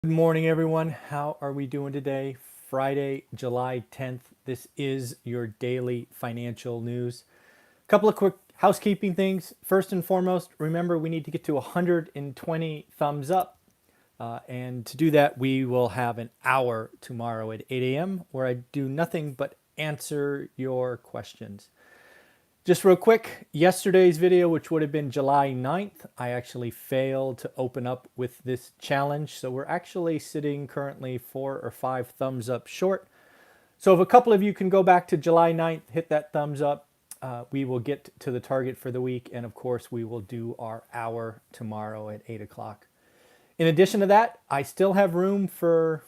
Good morning, everyone. How are we doing today? Friday, July 10th. This is your daily financial news. A couple of quick housekeeping things. First and foremost, remember we need to get to 120 thumbs up. And to do that, we will have an hour tomorrow at 8 a.m. where I do nothing but answer your questions. Just real quick, yesterday's video, which would have been July 9th, I actually failed to open up with this challenge. So we're actually sitting currently 4 or 5 thumbs up short. So if a couple of you can go back to July 9th, hit that thumbs up, we will get to the target for the week. And of course, we will do our hour tomorrow at 8 o'clock. In addition to that, I still have room for,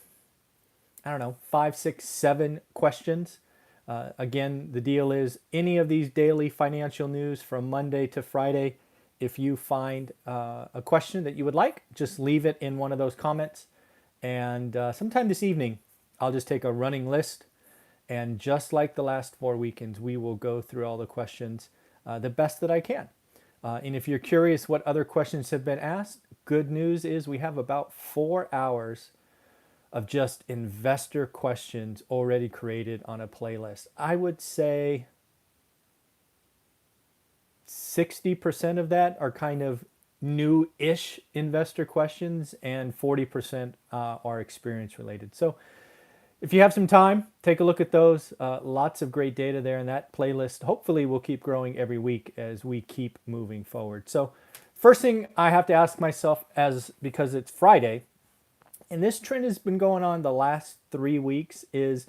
I don't know, 5, 6, 7 questions. Again, the deal is any of these daily financial news from Monday to Friday, if you find a question that you would like, just leave it in one of those comments. And sometime this evening, I'll just take a running list. And just like the last 4 weekends, we will go through all the questions the best that I can. And if you're curious what other questions have been asked, good news is we have about 4 hours of just investor questions already created on a playlist. I would say 60% of that are kind of new-ish investor questions and 40% are experience related. So if you have some time, take a look at those. Lots of great data there in that playlist. Hopefully we'll keep growing every week as we keep moving forward. So first thing I have to ask myself, because it's Friday, and this trend has been going on the last 3 weeks, is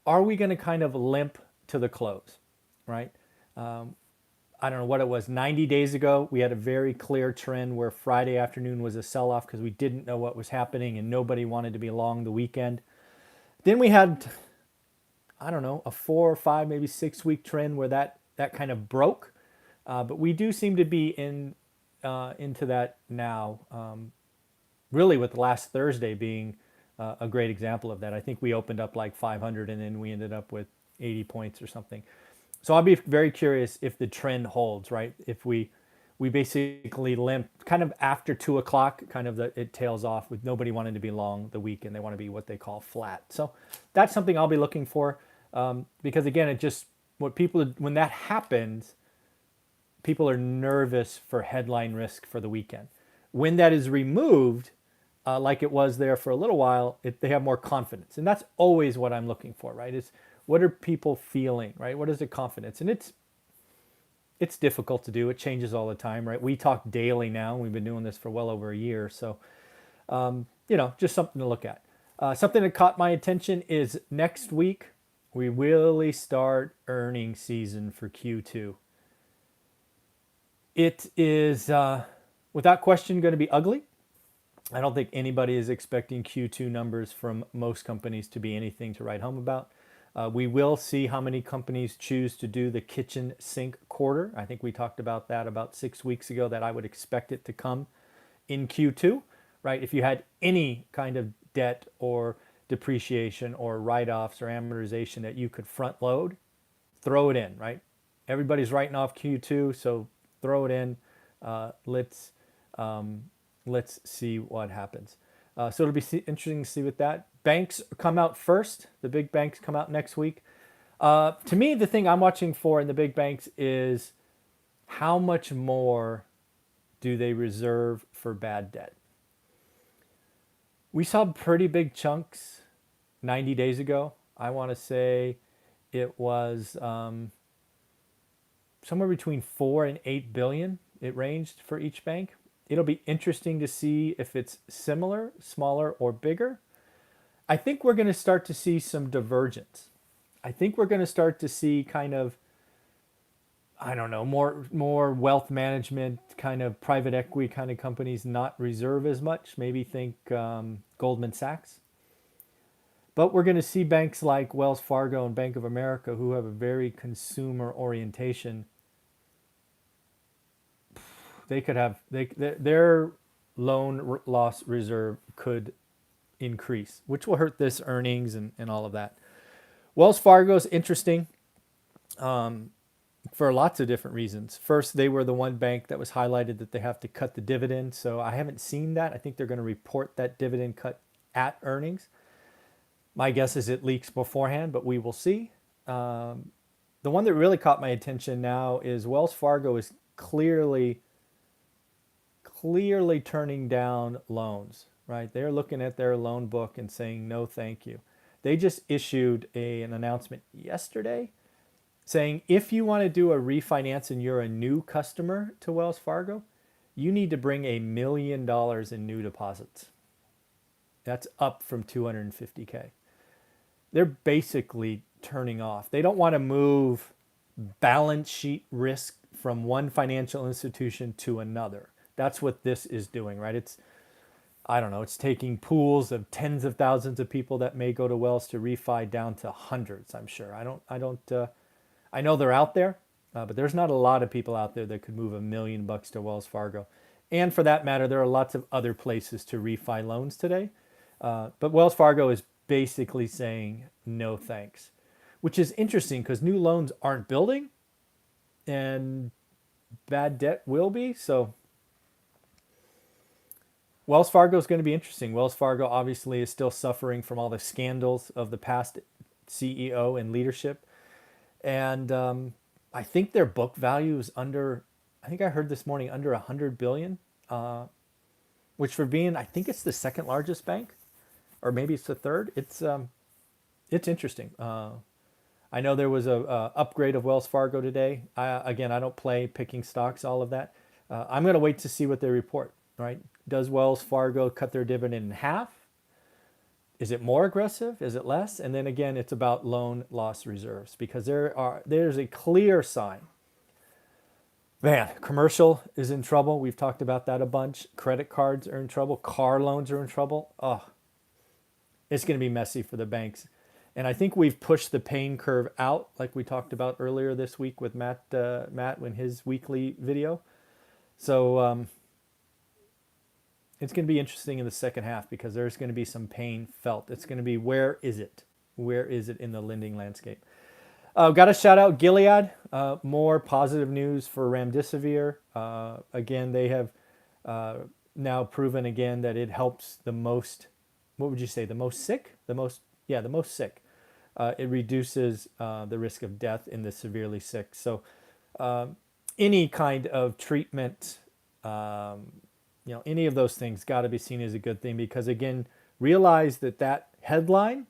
are we going to kind of limp to the close, right? I don't know what it was. 90 days ago, we had a very clear trend where Friday afternoon was a sell-off because we didn't know what was happening and nobody wanted to be long the weekend. Then we had, I don't know, a 4 or 5, maybe 6 week trend where that kind of broke. But we do seem to be into that now. Really with last Thursday being a great example of that. I think we opened up like 500 and then we ended up with 80 points or something. So I'll be very curious if the trend holds, right? If we basically limp kind of after 2 o'clock, kind of it tails off with nobody wanting to be long the week and they want to be what they call flat. So that's something I'll be looking for because again, when that happens, people are nervous for headline risk for the weekend. When that is removed, like it was there for a little while, they have more confidence. And that's always what I'm looking for, right? Is what are people feeling, right? What is the confidence? And it's difficult to do. It changes all the time, right? We talk daily now. We've been doing this for well over a year. So, just something to look at. Something that caught my attention is next week, we really start earnings season for Q2. It is, without question, going to be ugly. I don't think anybody is expecting Q2 numbers from most companies to be anything to write home about. We will see how many companies choose to do the kitchen sink quarter. I think we talked about that about 6 weeks ago, that I would expect it to come in Q2, right? If you had any kind of debt or depreciation or write-offs or amortization that you could front load, throw it in, right? Everybody's writing off Q2, so throw it in. Let's see what happens. So it'll be interesting to see with that. Banks come out first. The big banks come out next week. To me, the thing I'm watching for in the big banks is how much more do they reserve for bad debt? We saw pretty big chunks 90 days ago. I want to say it was somewhere between 4 and 8 billion. It ranged for each bank. It'll be interesting to see if it's similar, smaller, or bigger. I think we're going to start to see some divergence. I think we're going to start to see kind of, I don't know, more wealth management, kind of private equity kind of companies not reserve as much. Maybe think Goldman Sachs. But we're going to see banks like Wells Fargo and Bank of America, who have a very consumer orientation. They could have their loan loss reserve could increase, which will hurt this earnings and all of that. Wells Fargo is interesting for lots of different reasons. First, they were the one bank that was highlighted that they have to cut the dividend. So I haven't seen that. I think they're going to report that dividend cut at earnings. My guess is it leaks beforehand, but we will see. The one that really caught my attention now is Wells Fargo is clearly turning down loans, right? They're looking at their loan book and saying no thank you. They just issued an announcement yesterday saying if you want to do a refinance and you're a new customer to Wells Fargo, you need to bring $1 million in new deposits. That's up from 250K. They're basically turning off. They don't want to move balance sheet risk from one financial institution to another. That's what this is doing, right? I don't know, it's taking pools of tens of thousands of people that may go to Wells to refi down to hundreds, I'm sure. I know they're out there, but there's not a lot of people out there that could move $1 million to Wells Fargo. And for that matter, there are lots of other places to refi loans today. But Wells Fargo is basically saying no thanks, which is interesting because new loans aren't building and bad debt will be. So Wells Fargo is going to be interesting. Wells Fargo obviously is still suffering from all the scandals of the past CEO and leadership. And I think their book value is I think I heard this morning, under 100 billion, which for being, I think it's the second largest bank, or maybe it's the third. It's interesting. I know there was a upgrade of Wells Fargo today. I don't play picking stocks, all of that. I'm going to wait to see what they report, right? Does Wells Fargo cut their dividend in half? Is it more aggressive? Is it less? And then again, it's about loan loss reserves because there's a clear sign. Man, commercial is in trouble. We've talked about that a bunch. Credit cards are in trouble. Car loans are in trouble. Oh, it's going to be messy for the banks. And I think we've pushed the pain curve out, like we talked about earlier this week with Matt in his weekly video. So it's going to be interesting in the second half because there's going to be some pain felt. It's going to be, where is it? Where is it in the lending landscape? Got to shout out Gilead. More positive news for remdesivir. Again, they have now proven again that it helps the most, what would you say, the most sick? The most sick. It reduces the risk of death in the severely sick. So any kind of treatment, any of those things got to be seen as a good thing because, again, realize that headline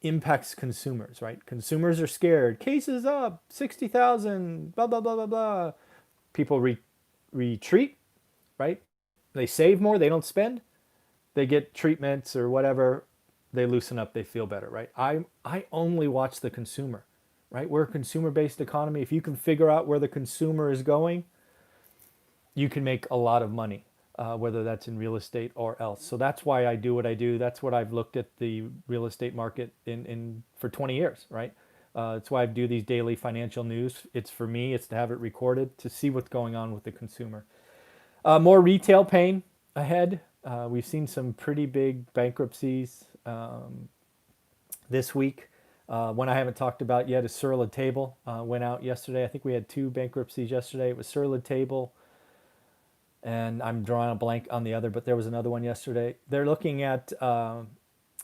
impacts consumers, right? Consumers are scared. Cases up, 60,000, blah, blah, blah, blah, blah. People retreat, right? They save more. They don't spend. They get treatments or whatever. They loosen up. They feel better, right? I only watch the consumer, right? We're a consumer-based economy. If you can figure out where the consumer is going, you can make a lot of money. Whether that's in real estate or else. So that's why I do what I do. That's what I've looked at the real estate market in for 20 years, right? That's why I do these daily financial news. It's for me, it's to have it recorded, to see what's going on with the consumer. More retail pain ahead. We've seen some pretty big bankruptcies this week. One I haven't talked about yet is Sur La Table. Went out yesterday. I think we had 2 bankruptcies yesterday. It was Sur La Table, and I'm drawing a blank on the other, but there was another one yesterday. They're looking at the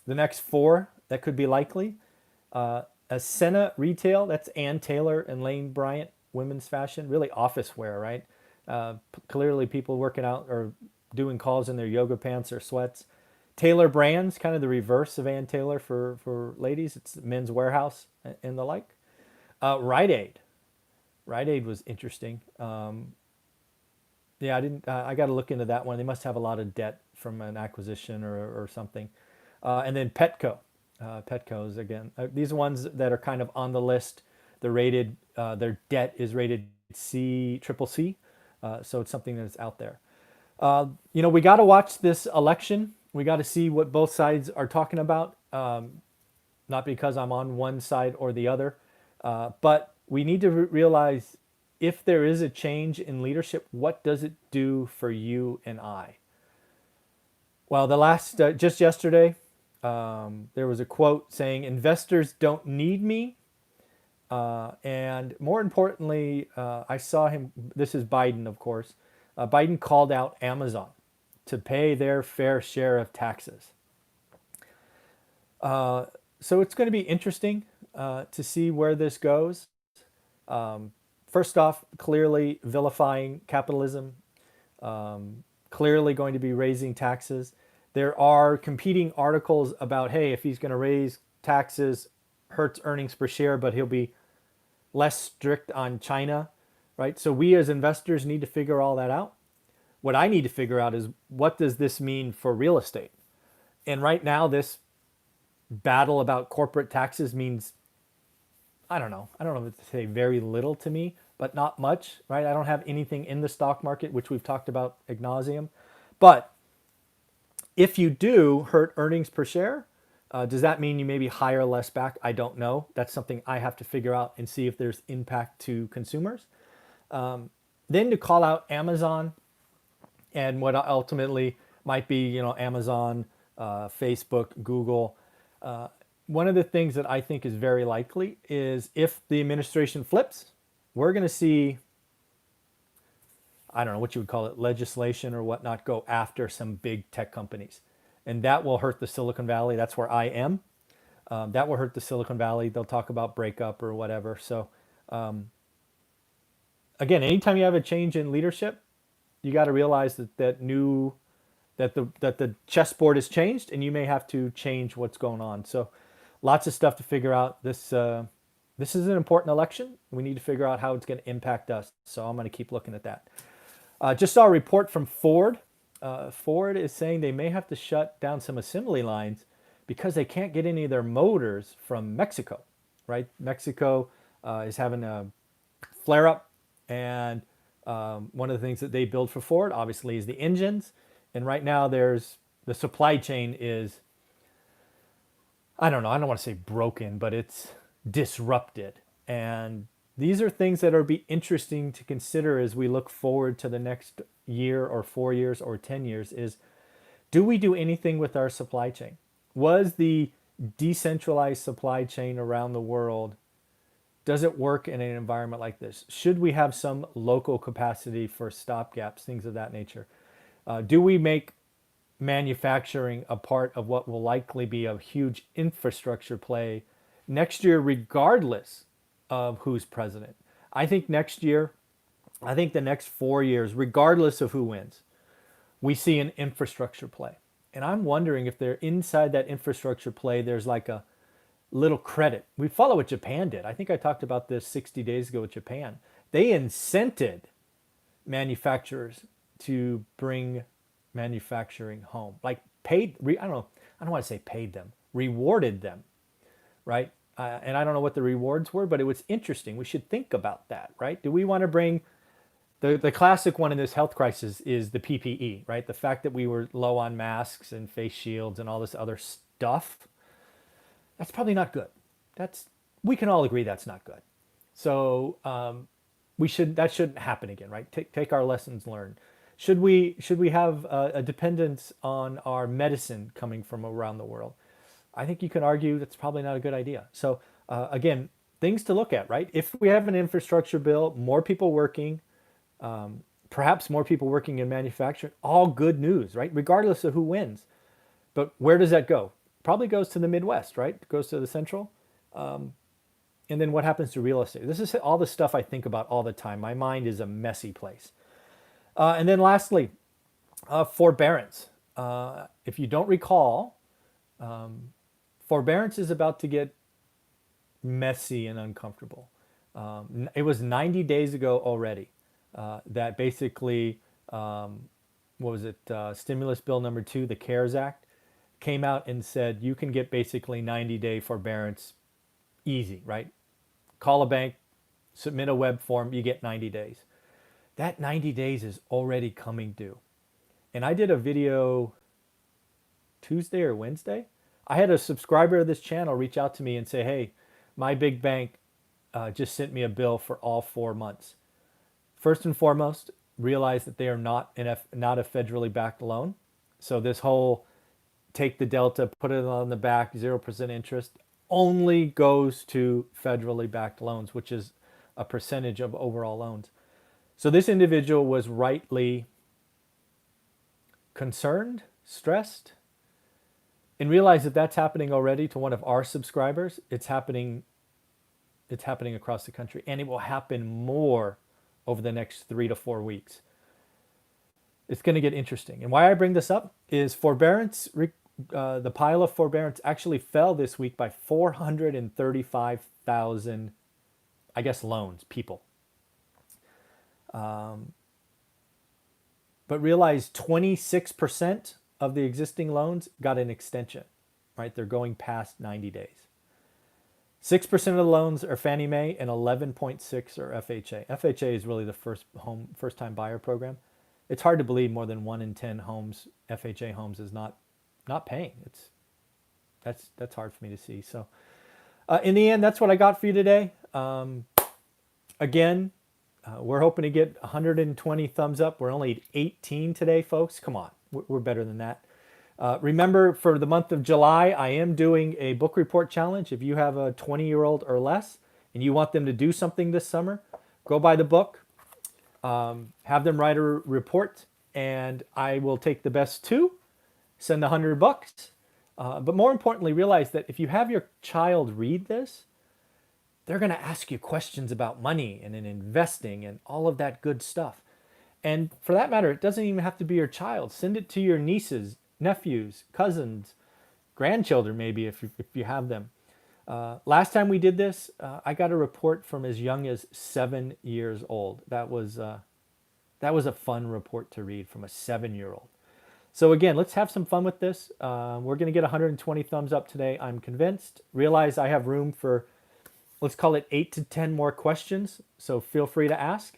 next 4 that could be likely. Ascena Retail, that's Ann Taylor and Lane Bryant, women's fashion, really office wear, right? Clearly people working out or doing calls in their yoga pants or sweats. Taylor Brands, kind of the reverse of Ann Taylor for ladies. It's Men's Warehouse and the like. Rite Aid. Rite Aid was interesting. Yeah, I got to look into that one. They must have a lot of debt from an acquisition or something. And then Petco. Petco's again. These ones that are kind of on the list. They're rated. Their debt is rated triple C. So it's something that's out there. We got to watch this election. We got to see what both sides are talking about. Not because I'm on one side or the other, but we need to realize, if there is a change in leadership, what does it do for you and I? Well, just yesterday, there was a quote saying, investors don't need me. And more importantly, I saw him, this is Biden, of course. Biden called out Amazon to pay their fair share of taxes. So it's going to be interesting to see where this goes. Um, First off, clearly vilifying capitalism, clearly going to be raising taxes. There are competing articles about, hey, if he's going to raise taxes, hurts earnings per share, but he'll be less strict on China, right? So we as investors need to figure all that out. What I need to figure out is what does this mean for real estate? And right now, this battle about corporate taxes means, I don't know. I don't know if to say very little to me, but not much, right? I don't have anything in the stock market, which we've talked about ad nauseum. But if you do hurt earnings per share, does that mean you maybe hire less back? I don't know. That's something I have to figure out and see if there's impact to consumers. Then to call out Amazon and what ultimately might be, Amazon, Facebook, Google. One of the things that I think is very likely is if the administration flips, we're going to see, I don't know what you would call it, legislation or whatnot, go after some big tech companies. And that will hurt the Silicon Valley. That's where I am. That will hurt the Silicon Valley. They'll talk about breakup or whatever. So again, anytime you have a change in leadership, you got to realize that the chessboard has changed, and you may have to change what's going on. So, lots of stuff to figure out. This is an important election. We need to figure out how it's going to impact us. So I'm going to keep looking at that. Just saw a report from Ford. Ford is saying they may have to shut down some assembly lines because they can't get any of their motors from Mexico. Right? Mexico is having a flare up, and one of the things that they build for Ford, obviously, is the engines. And right now, there's the supply chain is, I don't know, I don't want to say broken, but it's disrupted. And these are things that are be interesting to consider as we look forward to the next year or 4 years or 10 years is, do we do anything with our supply chain? Was the decentralized supply chain around the world, does it work in an environment like this? Should we have some local capacity for stopgaps, things of that nature? Do we make manufacturing a part of what will likely be a huge infrastructure play next year, regardless of who's president? I think next year, I think the next 4 years, regardless of who wins, we see an infrastructure play. And I'm wondering if they're inside that infrastructure play, there's like a little credit. We follow what Japan did. I think I talked about this 60 days ago with Japan. They incented manufacturers to bring manufacturing home, like I don't want to say paid them, rewarded them, right? And I don't know what the rewards were, but it was interesting. We should think about that, right? Do we want to bring the classic one in this health crisis is the PPE, right? The fact that we were low on masks and face shields and all this other stuff. That's probably not good. We can all agree that's not good. So that shouldn't happen again, right? Take our lessons learned. Should we have a dependence on our medicine coming from around the world? I think you can argue that's probably not a good idea. So again, things to look at, right? If we have an infrastructure bill, more people working, perhaps more people working in manufacturing, all good news, right? Regardless of who wins. But where does that go? Probably goes to the Midwest, right? It goes to the Central. And then what happens to real estate? This is all the stuff I think about all the time. My mind is a messy place. And then lastly, forbearance. If you don't recall, forbearance is about to get messy and uncomfortable. It was 90 days ago already that basically, what was it, stimulus bill number 2, the CARES Act, came out and said you can get basically 90-day forbearance easy, right? Call a bank, submit a web form, you get 90 days. That 90 days is already coming due. And I did a video Tuesday or Wednesday. I had a subscriber of this channel reach out to me and say, hey, my big bank just sent me a bill for all 4 months. First and foremost, realize that they are not a federally backed loan. So this whole take the delta, put it on the back, 0% interest, only goes to federally backed loans, which is a percentage of overall loans. So this individual was rightly concerned, stressed, And realize that that's happening already to one of our subscribers. It's happening across the country, and it will happen more over the next 3 to 4 weeks. It's going to get interesting. And why I bring this up is forbearance. The pile of forbearance actually fell this week by 435,000, I guess, loans, people. But realize 26% of the existing loans got an extension, right? They're going past 90 days. 6% of the loans are Fannie Mae and 11.6 are FHA. FHA is really the first time buyer program. It's hard to believe more than 1 in 10 homes, FHA homes, is not paying. That's hard for me to see. So in the end, that's what I got for you today. Again, we're hoping to get 120 thumbs up. We're only at 18 today, folks. Come on, we're better than that. Remember, for the month of July, I am doing a book report challenge. If you have a 20-year-old or less and you want them to do something this summer, go buy the book, have them write a report, and I will take the best two, send $100. But more importantly, realize that if you have your child read this, they're going to ask you questions about money and in investing and all of that good stuff. And for that matter, it doesn't even have to be your child. Send it to your nieces, nephews, cousins, grandchildren, maybe, if you have them. Last time we did this, I got a report from as young as 7 years old. That was a fun report to read from a 7-year-old. So again, let's have some fun with this. We're going to get 120 thumbs up today, I'm convinced. Realize I have room for, let's call it 8 to 10 more questions. So feel free to ask.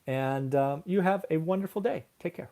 And you have a wonderful day. Take care.